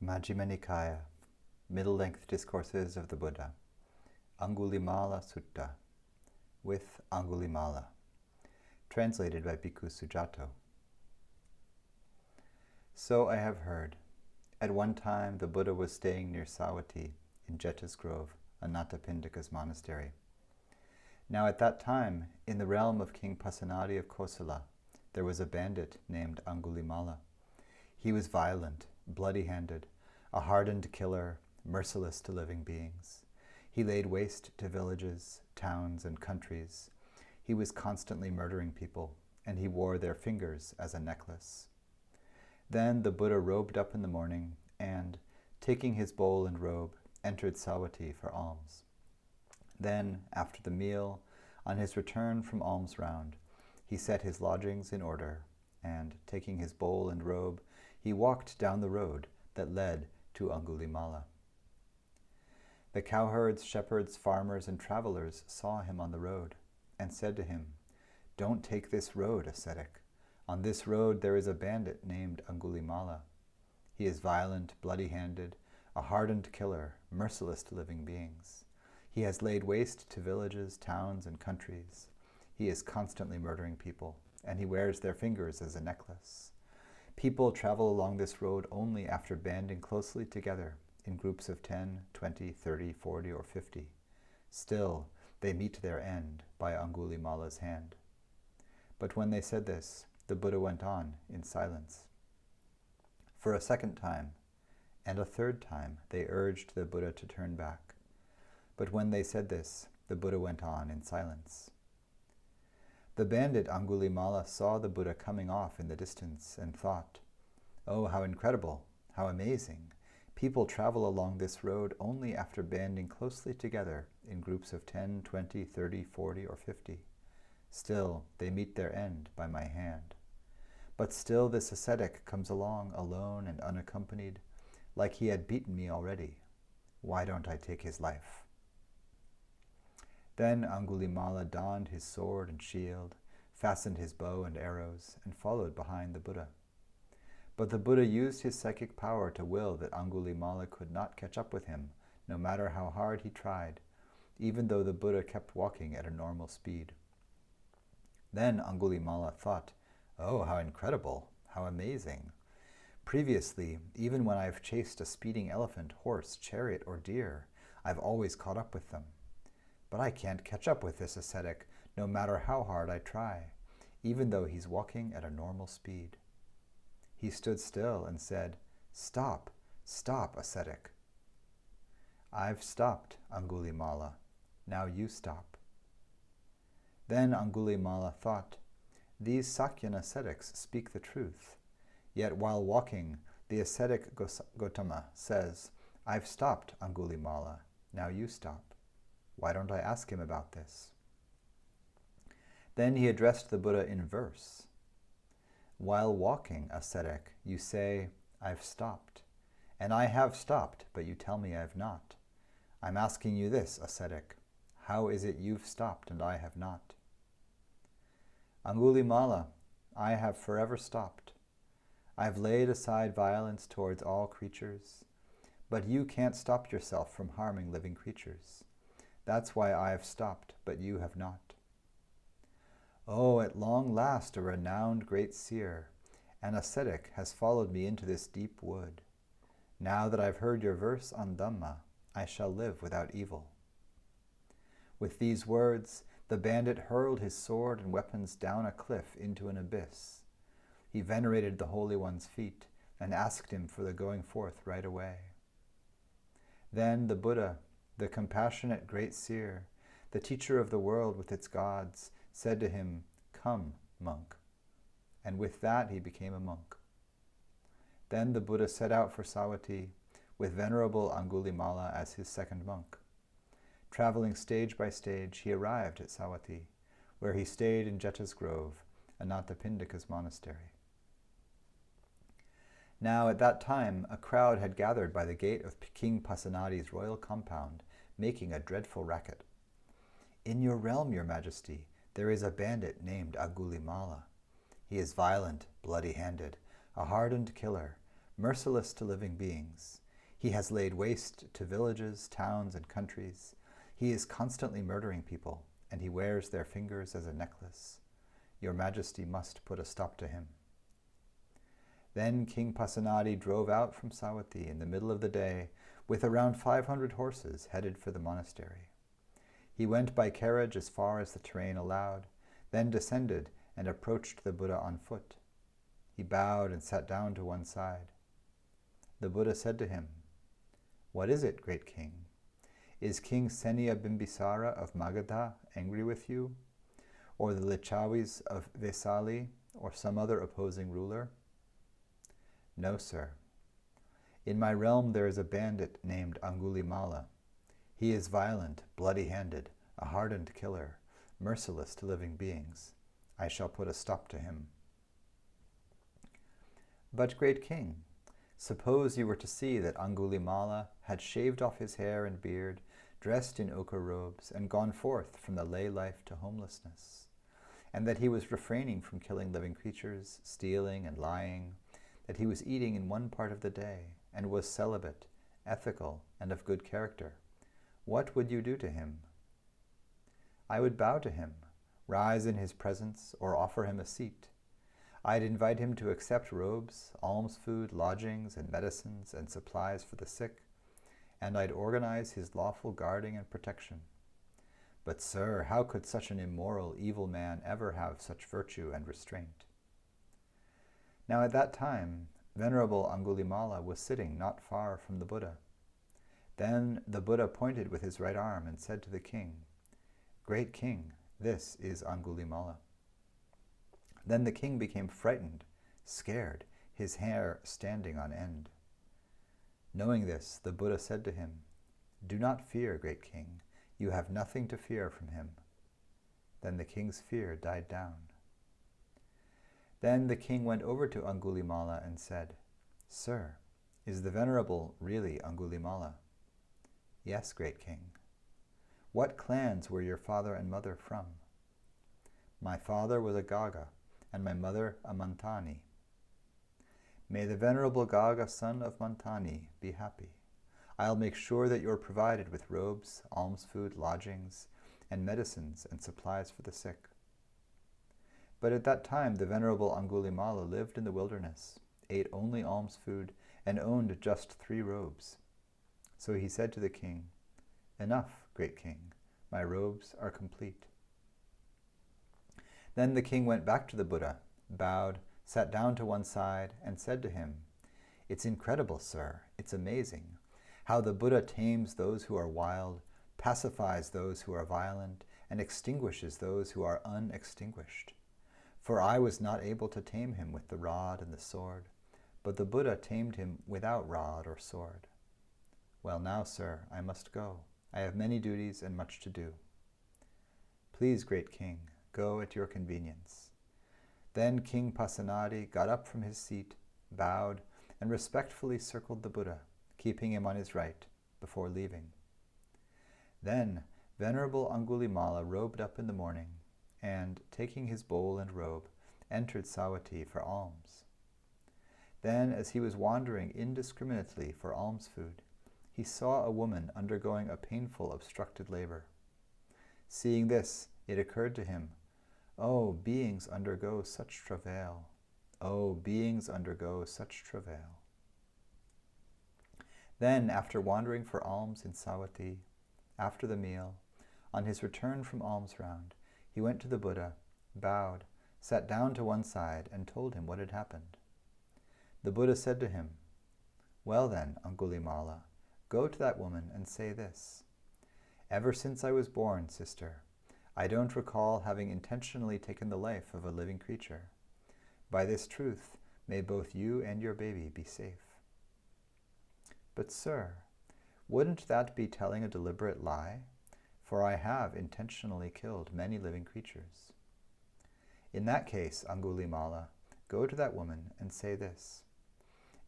Majjhimanikāya, Middle-Length Discourses of the Buddha, Aṅgulimāla Sutta, with Aṅgulimāla, translated by Bhikkhu Sujato. So I have heard. At one time the Buddha was staying near Savatthi in Jeta's Grove, Anathapindika's monastery. Now at that time, in the realm of King Pasenadi of Kosala, there was a bandit named Aṅgulimāla. He was violent, bloody-handed, a hardened killer, merciless to living beings. He laid waste to villages, towns, and countries. He was constantly murdering people, and he wore their fingers as a necklace. Then the Buddha robed up in the morning and, taking his bowl and robe, entered Savatthi for alms. Then, after the meal, on his return from alms round, he set his lodgings in order, and, taking his bowl and robe, he walked down the road that led to Aṅgulimāla. The cowherds, shepherds, farmers, and travelers saw him on the road, and said to him, "Don't take this road, ascetic. On this road there is a bandit named Aṅgulimāla. He is violent, bloody-handed, a hardened killer, merciless to living beings. He has laid waste to villages, towns, and countries. He is constantly murdering people, and he wears their fingers as a necklace. People travel along this road only after banding closely together in groups of 10, 20, 30, 40, or 50. Still, they meet their end by Aṅgulimāla's hand." But when they said this, the Buddha went on in silence. For a second time, and a third time, they urged the Buddha to turn back. But when they said this, the Buddha went on in silence. The bandit Aṅgulimāla saw the Buddha coming off in the distance and thought, "Oh, how incredible, how amazing! People travel along this road only after banding closely together in groups of 10, 20, 30, 40, or 50. Still, they meet their end by my hand. But still this ascetic comes along alone and unaccompanied, like he had beaten me already. Why don't I take his life?" Then Aṅgulimāla donned his sword and shield, fastened his bow and arrows, and followed behind the Buddha. But the Buddha used his psychic power to will that Aṅgulimāla could not catch up with him, no matter how hard he tried, even though the Buddha kept walking at a normal speed. Then Aṅgulimāla thought, "Oh, how incredible, how amazing! Previously, even when I've chased a speeding elephant, horse, chariot, or deer, I've always caught up with them. But I can't catch up with this ascetic, no matter how hard I try, even though he's walking at a normal speed." He stood still and said, "Stop, stop, ascetic." "I've stopped, Aṅgulimāla. Now you stop." Then Aṅgulimāla thought, "These Sakyan ascetics speak the truth. Yet while walking, the ascetic Gotama says, 'I've stopped, Aṅgulimāla. Now you stop. Why don't I ask him about this?'" Then he addressed the Buddha in verse. "While walking, ascetic, you say, 'I've stopped.' And I have stopped, but you tell me I've not. I'm asking you this, ascetic. How is it you've stopped and I have not?" "Aṅgulimāla, I have forever stopped. I've laid aside violence towards all creatures, but you can't stop yourself from harming living creatures. That's why I have stopped, but you have not." "Oh, at long last a renowned great seer, an ascetic, has followed me into this deep wood. Now that I've heard your verse on Dhamma, I shall live without evil." With these words, the bandit hurled his sword and weapons down a cliff into an abyss. He venerated the Holy One's feet and asked him for the going forth right away. Then the Buddha, the compassionate great seer, the teacher of the world with its gods, said to him, "Come, monk." And with that he became a monk. Then the Buddha set out for Savatthi, with Venerable Aṅgulimāla as his second monk. Traveling stage by stage, he arrived at Savatthi, where he stayed in Jeta's Grove, Anathapindika's monastery. Now at that time a crowd had gathered by the gate of King Pasenadi's royal compound, making a dreadful racket. "In your realm, your majesty, there is a bandit named Aṅgulimāla. He is violent, bloody-handed, a hardened killer, merciless to living beings. He has laid waste to villages, towns, and countries. He is constantly murdering people, and he wears their fingers as a necklace. Your Majesty must put a stop to him." Then King Pasenadi drove out from Savatthi in the middle of the day with around 500 horses headed for the monastery. He went by carriage as far as the terrain allowed, then descended and approached the Buddha on foot. He bowed and sat down to one side. The Buddha said to him, "What is it, great king? Is King Senia Bimbisara of Magadha angry with you, or the Lichavis of Vesali, or some other opposing ruler?" "No, sir. In my realm there is a bandit named Aṅgulimāla. He is violent, bloody-handed, a hardened killer, merciless to living beings. I shall put a stop to him." "But, great king, suppose you were to see that Aṅgulimāla had shaved off his hair and beard, dressed in ochre robes, and gone forth from the lay life to homelessness, and that he was refraining from killing living creatures, stealing and lying, that he was eating in one part of the day, and was celibate, ethical, and of good character. What would you do to him?" "I would bow to him, rise in his presence, or offer him a seat. I'd invite him to accept robes, alms food, lodgings, and medicines, and supplies for the sick, and I'd organize his lawful guarding and protection. But, sir, how could such an immoral, evil man ever have such virtue and restraint?" Now at that time, Venerable Aṅgulimāla was sitting not far from the Buddha. Then the Buddha pointed with his right arm and said to the king, "Great king, this is Aṅgulimāla." Then the king became frightened, scared, his hair standing on end. Knowing this, the Buddha said to him, "Do not fear, great king. You have nothing to fear from him." Then the king's fear died down. Then the king went over to Aṅgulimāla and said, "Sir, is the Venerable really Aṅgulimāla?" "Yes, great king." "What clans were your father and mother from?" "My father was a Gaga, and my mother a Mantani." "May the Venerable Gaga, son of Mantani, be happy. I'll make sure that you're provided with robes, alms food, lodgings, and medicines and supplies for the sick." But at that time the Venerable Aṅgulimāla lived in the wilderness, ate only alms food, and owned just 3 robes. So he said to the king, "Enough, great king, my robes are complete." Then the king went back to the Buddha, bowed, sat down to one side, and said to him, "It's incredible, sir, it's amazing, how the Buddha tames those who are wild, pacifies those who are violent, and extinguishes those who are unextinguished. For I was not able to tame him with the rod and the sword, but the Buddha tamed him without rod or sword. Well now, sir, I must go. I have many duties and much to do." "Please, great king, go at your convenience." Then King Pasenadi got up from his seat, bowed, and respectfully circled the Buddha, keeping him on his right, before leaving. Then Venerable Aṅgulimāla robed up in the morning, and, taking his bowl and robe, entered Savatthi for alms. Then, as he was wandering indiscriminately for alms food, he saw a woman undergoing a painful obstructed labor. Seeing this, it occurred to him, "Oh, beings undergo such travail. Oh, beings undergo such travail." Then, after wandering for alms in Savatthi, after the meal, on his return from alms round, he went to the Buddha, bowed, sat down to one side, and told him what had happened. The Buddha said to him, "Well then, Aṅgulimāla, go to that woman and say this: 'Ever since I was born, sister, I don't recall having intentionally taken the life of a living creature. By this truth, may both you and your baby be safe.'" "But sir, wouldn't that be telling a deliberate lie? For I have intentionally killed many living creatures." "In that case, Aṅgulimāla, go to that woman and say this: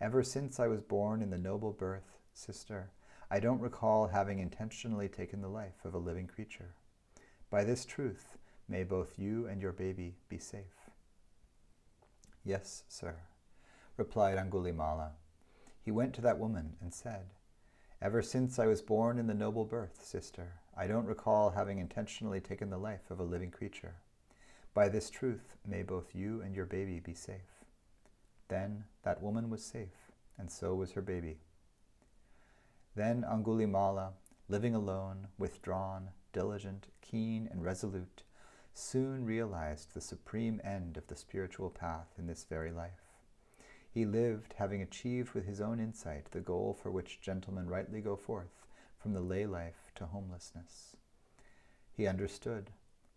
'Ever since I was born in the noble birth, sister, I don't recall having intentionally taken the life of a living creature. By this truth, may both you and your baby be safe.'" "Yes, sir," replied Aṅgulimāla, he went to that woman and said, "Ever since I was born in the noble birth, sister, I don't recall having intentionally taken the life of a living creature. By this truth, may both you and your baby be safe." Then that woman was safe, and so was her baby. Then Aṅgulimāla, living alone, withdrawn, diligent, keen, and resolute, soon realized the supreme end of the spiritual path in this very life. He lived, having achieved with his own insight the goal for which gentlemen rightly go forth from the lay life to homelessness. He understood.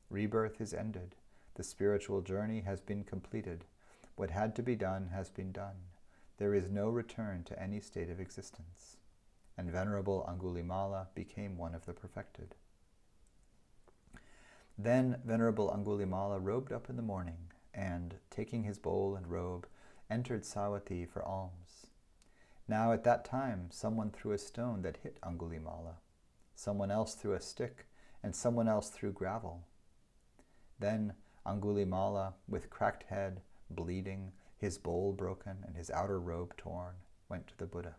Rebirth is ended. The spiritual journey has been completed. What had to be done has been done. There is no return to any state of existence. And Venerable Aṅgulimāla became one of the perfected. Then Venerable Aṅgulimāla robed up in the morning, and, taking his bowl and robe, entered Savatthi for alms. Now at that time someone threw a stone that hit Aṅgulimāla. Someone else threw a stick, and someone else threw gravel. Then Aṅgulimāla, with cracked head, bleeding, his bowl broken, and his outer robe torn, went to the Buddha.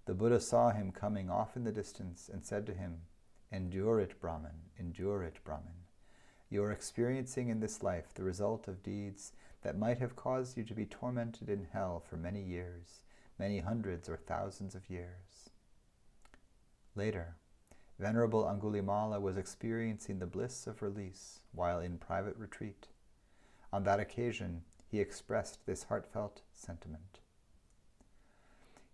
The Buddha saw him coming off in the distance and said to him, "Endure it, Brahman, endure it, Brahman. You are experiencing in this life the result of deeds that might have caused you to be tormented in hell for many years, many hundreds or thousands of years." Later, Venerable Aṅgulimāla was experiencing the bliss of release while in private retreat. On that occasion, he expressed this heartfelt sentiment.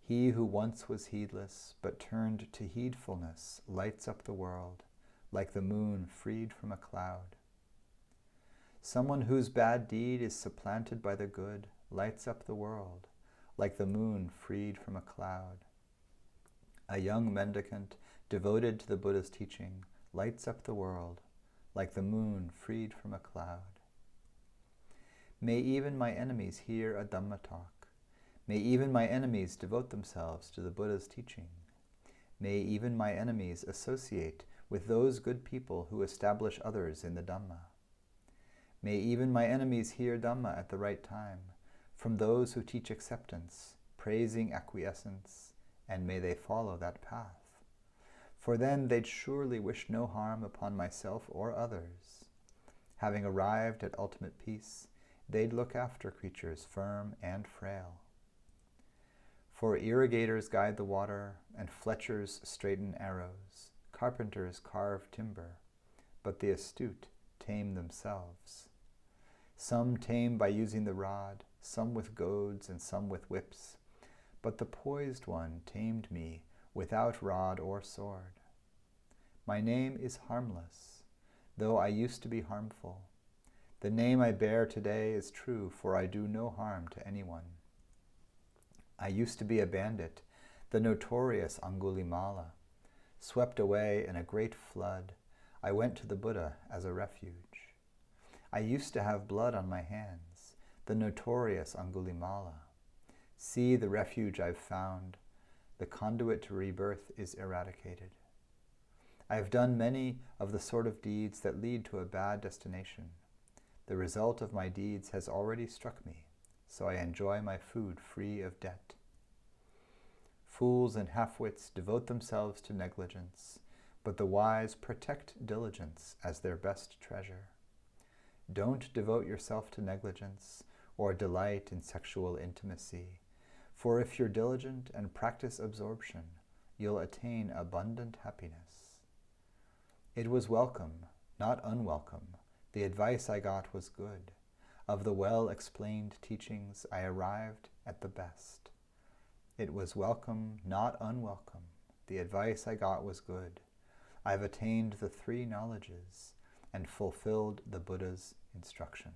"He who once was heedless, but turned to heedfulness, lights up the world, like the moon freed from a cloud. Someone whose bad deed is supplanted by the good lights up the world, like the moon freed from a cloud. A young mendicant devoted to the Buddha's teaching lights up the world, like the moon freed from a cloud. May even my enemies hear a Dhamma talk. May even my enemies devote themselves to the Buddha's teaching. May even my enemies associate with those good people who establish others in the Dhamma. May even my enemies hear Dhamma at the right time, from those who teach acceptance, praising acquiescence, and may they follow that path. For then they'd surely wish no harm upon myself or others. Having arrived at ultimate peace, they'd look after creatures firm and frail. For irrigators guide the water, and fletchers straighten arrows, carpenters carve timber, but the astute tame themselves. Some tame by using the rod, some with goads and some with whips, but the poised one tamed me without rod or sword. My name is harmless, though I used to be harmful. The name I bear today is true, for I do no harm to anyone. I used to be a bandit, the notorious Aṅgulimāla. Swept away in a great flood, I went to the Buddha as a refuge. I used to have blood on my hands, the notorious Aṅgulimāla. See the refuge I've found. The conduit to rebirth is eradicated. I have done many of the sort of deeds that lead to a bad destination. The result of my deeds has already struck me, so I enjoy my food free of debt. Fools and half-wits devote themselves to negligence, but the wise protect diligence as their best treasure. Don't devote yourself to negligence or delight in sexual intimacy, for if you're diligent and practice absorption, you'll attain abundant happiness. It was welcome, not unwelcome. The advice I got was good. Of the well-explained teachings, I arrived at the best. It was welcome, not unwelcome. The advice I got was good. I've attained the 3 knowledges and fulfilled the Buddha's instructions.